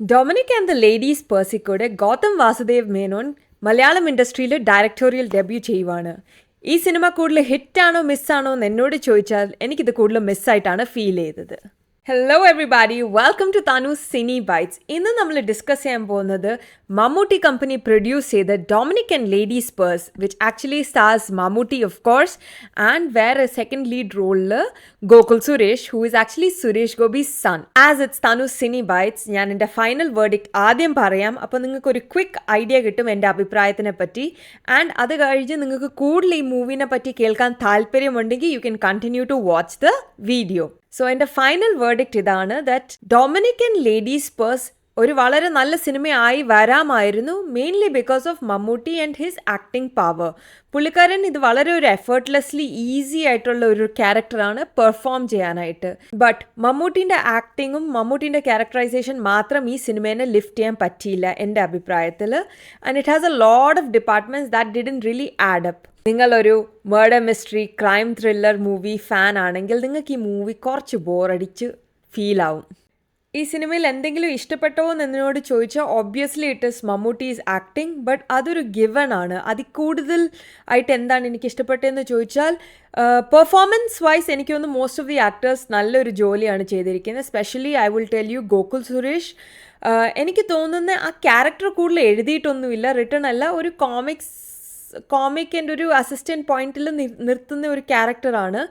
Dominic and the ladies പേഴ്സിക്കോടെ ഗൗതം വാസുദേവ് മേനോൻ മലയാളം ഇൻഡസ്ട്രിയിൽ directorial debut ചെയ്യുവാണ്. ഈ സിനിമ കൂടുതൽ ഹിറ്റാണോ മിസ്സാണോ എന്ന് എന്നോട് ചോദിച്ചാൽ എനിക്കിത് കൂടുതൽ മിസ്സായിട്ടാണ് ഫീൽ ചെയ്തത്. Hello everybody, welcome to Thanu's cine bytes. ഇന്ന് നമ്മൾ ഡിസ്കസ് ചെയ്യാൻ പോകുന്നത് മമ്മൂട്ടി കമ്പനി പ്രൊഡ്യൂസ് ചെയ്ത Dominic and ladies purse, which actually stars Mammootty of course and വേറെ സെക്കൻഡ് ലീഡ് റോളിൽ Gokul Suresh, who is actually Suresh Gopi's son. As it's Thanu's cine bytes, ഞാൻ എൻ്റെ ഫൈനൽ വേർഡിക്റ്റ് ആദ്യം പറയാം. അപ്പോൾ നിങ്ങൾക്ക് ഒരു ക്വിക്ക് ഐഡിയ കിട്ടും എൻ്റെ അഭിപ്രായത്തിനെ പറ്റി. ആൻഡ് അത് കഴിഞ്ഞ് നിങ്ങൾക്ക് കൂടുതൽ ഈ മൂവിനെ പറ്റി കേൾക്കാൻ താല്പര്യമുണ്ടെങ്കിൽ you can continue to watch the video. So എൻ്റെ ഫൈനൽ വേർഡിക്റ്റ് ഇതാണ്, that Dominic and ladies purse ഒരു വളരെ നല്ല സിനിമയായി വരാമായിരുന്നു, mainly because of Mammootty and his acting power. പുള്ളിക്കാരൻ ഇത് വളരെ ഒരു എഫേർട്ട്ലെസ്ലി ഈസി ആയിട്ടുള്ള ഒരു ക്യാരക്ടറാണ് പെർഫോം ചെയ്യാനായിട്ട്. ബട്ട് മമ്മൂട്ടിൻ്റെ ആക്ടിങ്ങും മമ്മൂട്ടിൻ്റെ ക്യാരക്ടറൈസേഷൻ മാത്രം ഈ സിനിമേനെ ലിഫ്റ്റ് ചെയ്യാൻ പറ്റിയില്ല എൻ്റെ അഭിപ്രായത്തിൽ. And it has a lot of departments that didn't really add up. നിങ്ങളൊരു murder mystery crime thriller movie fan ആണെങ്കിൽ നിങ്ങൾക്ക് ഈ മൂവി കുറച്ച് ബോറടിച്ച് ഫീൽ ആവും. ഈ സിനിമയിൽ എന്തെങ്കിലും ഇഷ്ടപ്പെട്ടോ എന്ന് എന്നോട് ചോദിച്ചാൽ obviously it is Mammootty's acting, but അതൊരു ഗിവൺ ആണ്. അതിൽ കൂടുതൽ ആയിട്ട് എന്താണ് എനിക്ക് ഇഷ്ടപ്പെട്ടതെന്ന് ചോദിച്ചാൽ പെർഫോമൻസ് വൈസ് എനിക്ക് തോന്നുന്നു മോസ്റ്റ് ഓഫ് ദി ആക്ടേഴ്സ് നല്ലൊരു ജോലിയാണ് ചെയ്തിരിക്കുന്നത്. Specially I will tell you Gokul Suresh. എനിക്ക് തോന്നുന്ന ആ ക്യാരക്ടർ കൂടുതൽ എഴുതിയിട്ടൊന്നുമില്ല, റിട്ടൺ അല്ല, ഒരു കോമിക്കിൻ്റെ ഒരു അസിസ്റ്റൻറ്റ് പോയിന്റിൽ നിർത്തുന്ന ഒരു ക്യാരക്ടറാണ്.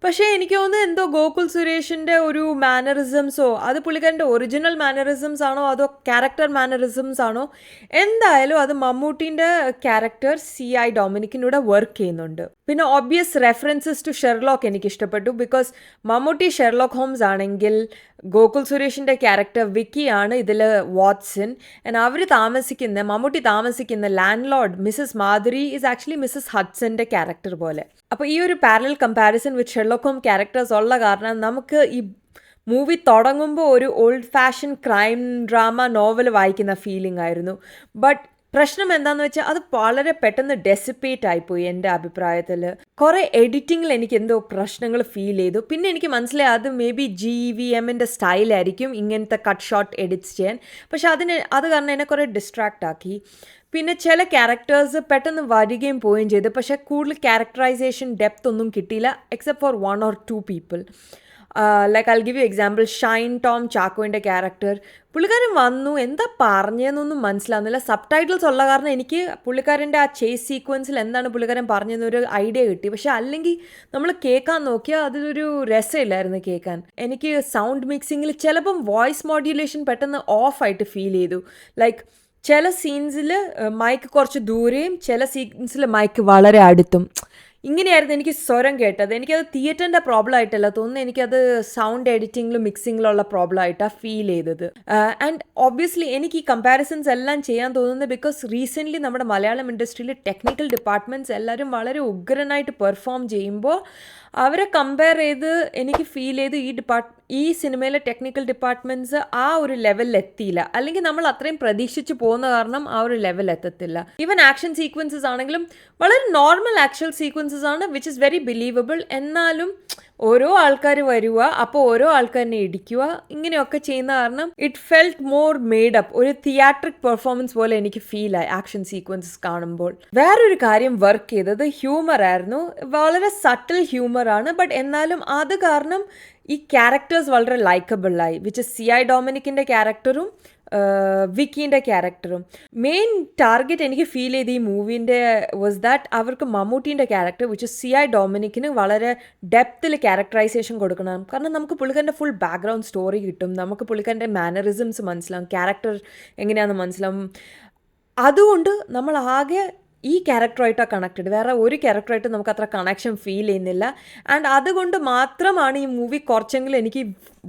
പക്ഷേ എനിക്ക് തോന്നുന്നത് എന്തോ ഗോകുൽ സുരേഷിൻ്റെ ഒരു മാനറിസംസോ, അത് പുള്ളിക്കാരൻ്റെ ഒറിജിനൽ മാനറിസംസ് ആണോ അതോ ക്യാരക്ടർ മാനറിസംസ് ആണോ, എന്തായാലും അത് മമ്മൂട്ടീൻ്റെ ക്യാരക്ടർ CI ഡൊമിനിക്കിനൂടെ വർക്ക് ചെയ്യുന്നുണ്ട്. പിന്നെ ഒബ്വിയസ് റെഫറൻസസ് ടു ഷെർലോക്ക് എനിക്ക് ഇഷ്ടപ്പെട്ടു, ബിക്കോസ് മമ്മൂട്ടി ഷെർലോക്ക് ഹോംസ് ആണെങ്കിൽ ഗോകുൽ സുരേഷിൻ്റെ ക്യാരക്ടർ വിക്കിയാണ് ഇതിൽ വാട്സൺ. ആൻഡ് മമ്മൂട്ടി താമസിക്കുന്ന landlord Mrs Madhuri is actually Mrs ഹഡ്സൻ്റെ ക്യാരക്ടർ പോലെ. അപ്പോൾ ഈ ഒരു പാരലൽ കമ്പാരിസൺ വിത്ത് ഷെർലോക്ക് ഹോം ക്യാരക്ടേഴ്സ് ഉള്ള കാരണം നമുക്ക് ഈ മൂവി തുടങ്ങുമ്പോൾ ഒരു old fashion crime drama novel വായിക്കുന്ന ഫീലിംഗ് ആയിരുന്നു. ബട്ട് പ്രശ്നം എന്താണെന്ന് വെച്ചാൽ അത് വളരെ പെട്ടെന്ന് ഡെസിപ്പേറ്റ് ആയിപ്പോയി എൻ്റെ അഭിപ്രായത്തിൽ. കുറേ എഡിറ്റിങ്ങിൽ എനിക്ക് എന്തോ പ്രശ്നങ്ങൾ ഫീൽ ചെയ്തു. പിന്നെ എനിക്ക് മനസ്സിലായി അത് മേ ബി GVMൻ്റെ സ്റ്റൈലായിരിക്കും ഇങ്ങനത്തെ കട്ട് ഷോട്ട് എഡിറ്റ്സ് ചെയ്യാൻ. പക്ഷെ അത് കാരണം എന്നെ കുറേ ഡിസ്ട്രാക്റ്റ് ആക്കി. പിന്നെ ചില ക്യാരക്ടേഴ്സ് പെട്ടെന്ന് വരികയും പോവുകയും ചെയ്തു, പക്ഷേ കൂടുതൽ ക്യാരക്ടറൈസേഷൻ ഡെപ്ത് ഒന്നും കിട്ടിയില്ല except for 1 or 2 people. Like I'll give you example, Shine Tom ചാക്കോൻ്റെ ക്യാരക്ടർ. പുള്ളിക്കാരൻ വന്നു, എന്താ പറഞ്ഞതെന്നൊന്നും മനസ്സിലാവുന്നില്ല. സബ് ടൈറ്റിൽസ് ഉള്ള കാരണം എനിക്ക് പുള്ളിക്കാരൻ്റെ ആ ചേസ് സീക്വൻസിൽ എന്താണ് പുള്ളിക്കാരൻ പറഞ്ഞതെന്നൊരു ഐഡിയ കിട്ടി. പക്ഷെ അല്ലെങ്കിൽ നമ്മൾ കേൾക്കാൻ നോക്കിയാൽ അതൊരു രസമില്ലായിരുന്നു കേൾക്കാൻ. എനിക്ക് സൗണ്ട് മിക്സിങ്ങിൽ ചിലപ്പം വോയിസ് മോഡ്യുലേഷൻ പെട്ടെന്ന് ഓഫായിട്ട് ഫീൽ ചെയ്തു. ലൈക്ക് ചില സീൻസിൽ മൈക്ക് കുറച്ച് ദൂരെയും ചില സീൻസിൽ മൈക്ക് വളരെ അടുത്തും ഇങ്ങനെയായിരുന്നു എനിക്ക് സ്വരം കേട്ടത്. എനിക്കത് തിയേറ്ററിൻ്റെ പ്രോബ്ലം ആയിട്ടല്ല തോന്നുന്നു, എനിക്കത് സൗണ്ട് എഡിറ്റിങ്ങിലും മിക്സിങ്ങിലുള്ള പ്രോബ്ലം ആയിട്ടാണ് ഫീൽ ചെയ്തത്. ആൻഡ് ഒബ്വിയസ്ലി എനിക്ക് ഈ കമ്പാരിസൺസ് എല്ലാം ചെയ്യാൻ തോന്നുന്നത് ബിക്കോസ് റീസെൻ്റ്ലി നമ്മുടെ മലയാളം ഇൻഡസ്ട്രിയിൽ ടെക്നിക്കൽ ഡിപ്പാർട്ട്മെൻറ്റ്സ് എല്ലാവരും വളരെ ഉഗ്രനായിട്ട് പെർഫോം ചെയ്യുമ്പോൾ അവരെ കമ്പയർ ചെയ്ത് എനിക്ക് ഫീൽ ചെയ്ത് ഈ സിനിമയിലെ ടെക്നിക്കൽ ഡിപ്പാർട്ട്മെൻറ്റ്സ് ആ ഒരു ലെവലിൽ എത്തിയില്ല. അല്ലെങ്കിൽ നമ്മൾ അത്രയും പ്രതീക്ഷിച്ച് പോകുന്ന കാരണം ആ ഒരു ലെവൽ എത്തത്തില്ല. ഈവൻ ആക്ഷൻ സീക്വൻസസ് ആണെങ്കിലും വളരെ നോർമൽ ആക്ഷൻ സീക്വൻസസ് ആണ്, വിച്ച് ഇസ് വെരി ബിലീവബിൾ. എന്നാലും ഓരോ ആൾക്കാർ വരിക, അപ്പോൾ ഓരോ ആൾക്കാരിനെ ഇടിക്കുക, ഇങ്ങനെയൊക്കെ ചെയ്യുന്ന കാരണം it felt more made up, ഒരു തിയേറ്ററിക് പെർഫോമൻസ് പോലെ എനിക്ക് ഫീൽ ആയി ആക്ഷൻ സീക്വൻസസ് കാണുമ്പോൾ. വേറൊരു കാര്യം വർക്ക് ചെയ്തത് ഹ്യൂമർ ആയിരുന്നു. വളരെ സട്ടിൽ ഹ്യൂമറാണ്, ബട്ട് എന്നാലും അത് കാരണം ഈ ക്യാരക്ടേഴ്സ് വളരെ ലൈക്കബിളായി, വിച്ച് CI ഡൊമിനിക്കിൻ്റെ ക്യാരക്ടറും വിക്കീൻ്റെ ക്യാരക്ടറും. മെയിൻ ടാർഗറ്റ് എനിക്ക് ഫീൽ ചെയ്ത് ഈ മൂവീൻ്റെ വാസ് ദാറ്റ് അവർക്ക് മമ്മൂട്ടീൻ്റെ ക്യാരക്ടർ വിച്ച് CI ഡൊമിനിക്കിന് വളരെ ഡെപ്തിൽ ക്യാരക്ടറൈസേഷൻ കൊടുക്കണം. കാരണം നമുക്ക് പുള്ളിക്കാരൻ്റെ ഫുൾ ബാക്ക്ഗ്രൗണ്ട് സ്റ്റോറി കിട്ടും, നമുക്ക് പുള്ളിക്കാരൻ്റെ മാനറിസംസ് മനസ്സിലാവും, ക്യാരക്ടർ എങ്ങനെയാണെന്ന് മനസ്സിലാവും. അതുകൊണ്ട് നമ്മൾ ആകെ ഈ ക്യാരക്ടറായിട്ടാണ് കണക്റ്റഡ്, വേറെ ഒരു ക്യാരക്ടറായിട്ട് നമുക്ക് അത്ര കണക്ഷൻ ഫീൽ ചെയ്യുന്നില്ല. ആൻഡ് അതുകൊണ്ട് മാത്രമാണ് ഈ മൂവി കുറച്ചെങ്കിലും എനിക്ക്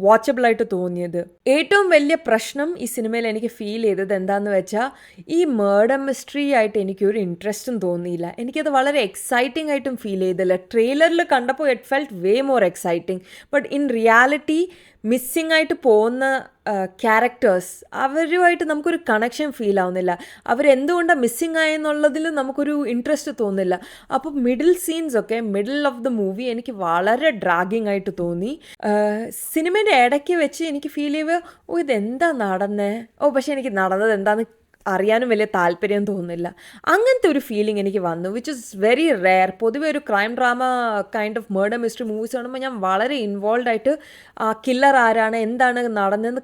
വാച്ചബിളായിട്ട് തോന്നിയത്. ഏറ്റവും വലിയ പ്രശ്നം ഈ സിനിമയിൽ എനിക്ക് ഫീൽ ചെയ്തത് എന്താണെന്ന് വെച്ചാൽ ഈ മർഡർ മിസ്റ്ററി ആയിട്ട് എനിക്കൊരു ഇൻട്രസ്റ്റും തോന്നിയില്ല. എനിക്കത് വളരെ എക്സൈറ്റിംഗ് ആയിട്ടും ഫീൽ ചെയ്തില്ല. ട്രെയിലറിൽ കണ്ടപ്പോൾ it felt way more exciting, but in reality missing ആയിട്ട് പോകുന്ന ക്യാരക്ടേഴ്സ് അവരുമായിട്ട് നമുക്കൊരു കണക്ഷൻ ഫീൽ ആവുന്നില്ല. അവരെന്തുകൊണ്ടാണ് മിസ്സിങ് ആയെന്നുള്ളതിൽ നമുക്കൊരു ഇൻട്രസ്റ്റ് തോന്നില്ല. അപ്പോൾ മിഡിൽ ഓഫ് ദ മൂവി എനിക്ക് വളരെ ഡ്രാഗിങ് ആയിട്ട് തോന്നി. സിനിമേൻ്റെ മൂവിൻ്റെ ഇടയ്ക്ക് വെച്ച് എനിക്ക് ഫീൽ ചെയ്യുക ഇതെന്താ നടന്നേ പക്ഷേ എനിക്ക് നടന്നത് എന്താണെന്ന് അറിയാനും വലിയ താല്പര്യം തോന്നുന്നില്ല. അങ്ങനത്തെ ഒരു ഫീലിംഗ് എനിക്ക് വന്നു, വിച്ച് ഇസ് വെരി റെയർ. പൊതുവെ ഒരു crime drama kind of murder mystery movies കാണുമ്പോൾ ഞാൻ വളരെ ഇൻവോൾവ് ആയിട്ട് കില്ലർ ആരാണ്, എന്താണ് നടന്നതെന്ന്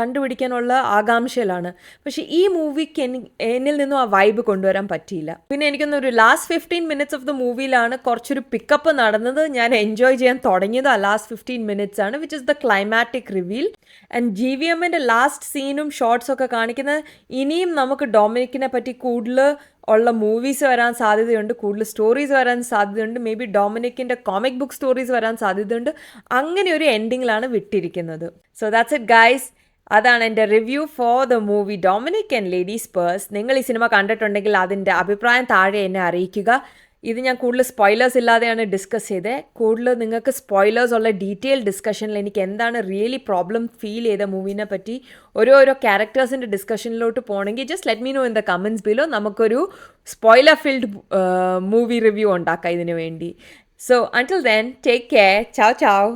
കണ്ടുപിടിക്കാനുള്ള ആകാംക്ഷയിലാണ്. പക്ഷേ ഈ മൂവിക്ക് എന്നിൽ നിന്നും ആ വൈബ് കൊണ്ടുവരാൻ പറ്റിയില്ല. പിന്നെ എനിക്കൊന്ന് ഒരു ലാസ്റ്റ് 15 minutes ഓഫ് ദ മൂവിയിലാണ് കുറച്ചൊരു പിക്കപ്പ് നടന്നത്. ഞാൻ എൻജോയ് ചെയ്യാൻ തുടങ്ങിയത് ആ ലാസ്റ്റ് 15 minutes ആണ്, which is the climatic reveal. And GVMൻ്റെ ലാസ്റ്റ് സീനും ഷോർട്സ് ഒക്കെ കാണിക്കുന്നത് ഇനിയും നമുക്ക് ഡൊമിനിക്കിനെ പറ്റി കൂടുതൽ ഉള്ള മൂവീസ് വരാൻ സാധ്യതയുണ്ട്, കൂടുതൽ സ്റ്റോറീസ് വരാൻ സാധ്യതയുണ്ട്, മേ ബി ഡൊമിനിക്കിൻ്റെ കോമിക് ബുക്ക് സ്റ്റോറീസ് വരാൻ സാധ്യതയുണ്ട്. അങ്ങനെ ഒരു എൻഡിങ്ങിലാണ് വിട്ടിരിക്കുന്നത്. So that's it guys. അതാണ് എൻ്റെ review for the movie Dominic and ladies purse. നിങ്ങൾ ഈ സിനിമ കണ്ടിട്ടുണ്ടെങ്കിൽ അതിൻ്റെ അഭിപ്രായം താഴെ എന്നെ അറിയിക്കുക. ഇത് ഞാൻ കൂടുതൽ സ്പോയിലേഴ്സ് ഇല്ലാതെയാണ് ഡിസ്കസ് ചെയ്തത്. കൂടുതൽ നിങ്ങൾക്ക് സ്പോയിലേഴ്സ് ഉള്ള ഡീറ്റെയിൽ ഡിസ്കഷനിൽ എനിക്ക് എന്താണ് റിയലി പ്രോബ്ലം ഫീൽ ചെയ്ത മൂവിനെ പറ്റി ഓരോ ക്യാരക്ടേഴ്സിൻ്റെ ഡിസ്കഷനിലോട്ട് പോകണമെങ്കിൽ just let me know in the comments below. നമുക്കൊരു സ്പോയിലർ ഫീൽഡ് മൂവി റിവ്യൂ ഉണ്ടാക്കാം ഇതിനു വേണ്ടി. So until then take care. Ciao ചാവ്.